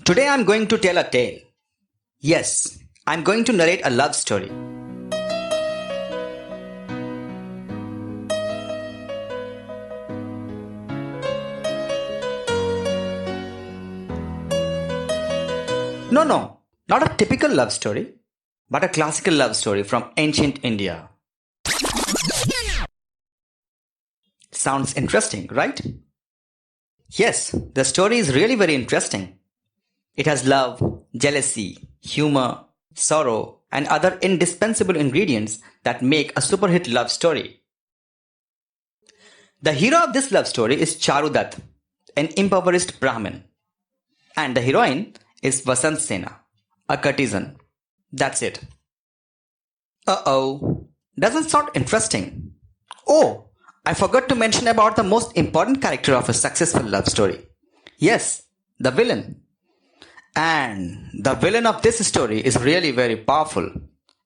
Today I'm going to tell a tale. Yes, I'm going to narrate a love story. No, not a typical love story, but a classical love story from ancient India. Sounds interesting, right? Yes, the story is really very interesting. It has love, jealousy, humor, sorrow, and other indispensable ingredients that make a super hit love story. The hero of this love story is Charudat, an impoverished Brahmin. And the heroine is Vasant Sena, a courtesan. That's it. Doesn't sound interesting. Oh, I forgot to mention about the most important character of a successful love story. Yes, the villain. And the villain of this story is really very powerful.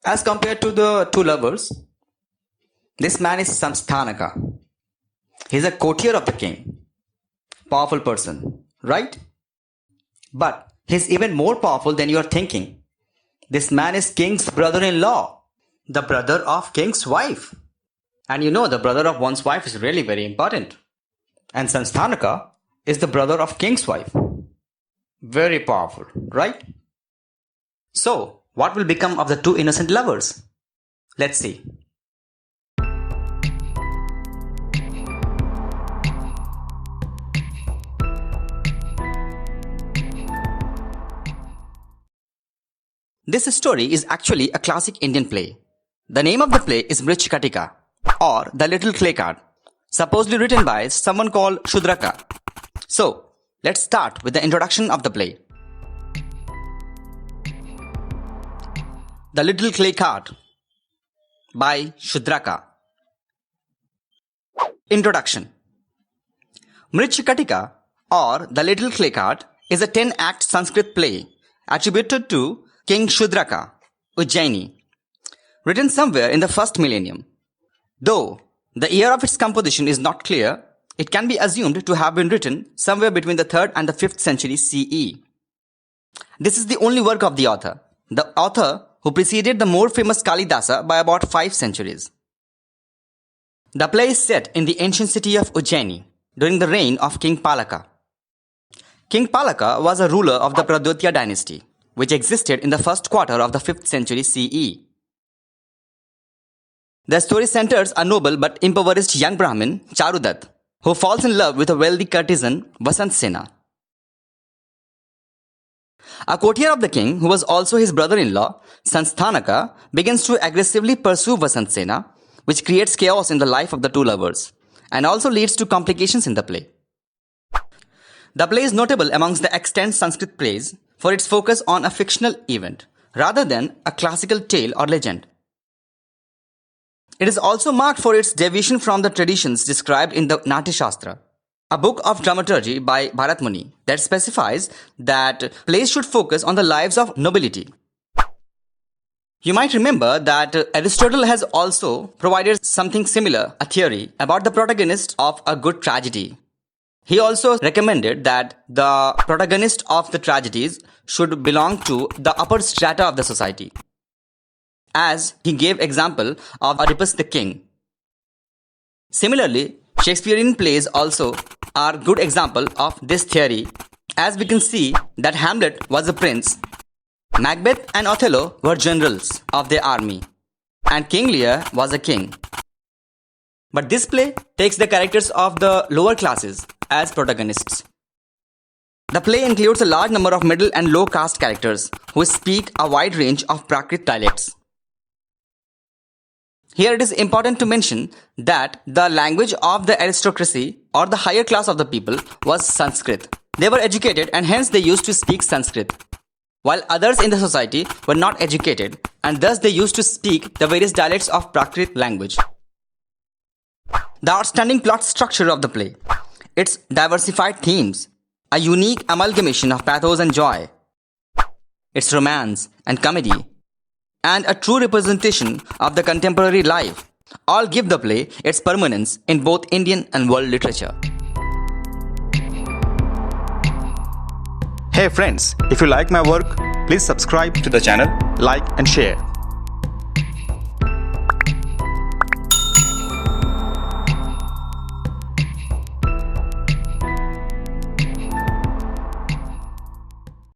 As compared to the two lovers, this man is Sansthanaka. He's a courtier of the king. Powerful person, right? But he's even more powerful than you are thinking. This man is king's brother-in-law, the brother of king's wife. And you know the brother of one's wife is really very important. And Sansthanaka is the brother of king's wife. Very powerful, right? So, what will become of the two innocent lovers? Let's see. This story is actually a classic Indian play. The name of the play is Mrichchhakatika, or The Little Clay Card, supposedly written by someone called Shudraka. So, let's start with the introduction of the play. The Little Clay Card by Shudraka. Introduction. Mrichchhakatika, or The Little Clay Card, is a 10-act Sanskrit play attributed to King Shudraka, Ujjaini, written somewhere in the first millennium. Though the year of its composition is not clear, it can be assumed to have been written somewhere between the 3rd and the 5th century CE. This is the only work of the author who preceded the more famous Kalidasa by about 5 centuries. The play is set in the ancient city of Ujjaini during the reign of King Palaka. King Palaka was a ruler of the Pradotya dynasty, which existed in the first quarter of the 5th century CE. The story centers a noble but impoverished young Brahmin, Charudat, who falls in love with a wealthy courtesan, Vasant Sena. A courtier of the king, who was also his brother-in-law, Sansthanaka, begins to aggressively pursue Vasant Sena, which creates chaos in the life of the two lovers, and also leads to complications in the play. The play is notable amongst the extant Sanskrit plays for its focus on a fictional event, rather than a classical tale or legend. It is also marked for its deviation from the traditions described in the Natya Shastra, a book of dramaturgy by Bharat Muni that specifies that plays should focus on the lives of nobility. You might remember that Aristotle has also provided something similar, a theory about the protagonist of a good tragedy. He also recommended that the protagonist of the tragedies should belong to the upper strata of the society, as he gave example of Oedipus the king. Similarly, Shakespearean plays also are good example of this theory, as we can see that Hamlet was a prince, Macbeth and Othello were generals of their army, and King Lear was a king. But this play takes the characters of the lower classes as protagonists. The play includes a large number of middle and low caste characters who speak a wide range of Prakrit dialects. Here it is important to mention that the language of the aristocracy or the higher class of the people was Sanskrit. They were educated and hence they used to speak Sanskrit, while others in the society were not educated and thus they used to speak the various dialects of Prakrit language. The outstanding plot structure of the play, its diversified themes, a unique amalgamation of pathos and joy, its romance and comedy, and a true representation of the contemporary life all give the play its permanence in both Indian and world literature. Hey friends, if you like my work, please subscribe to the channel, like and share.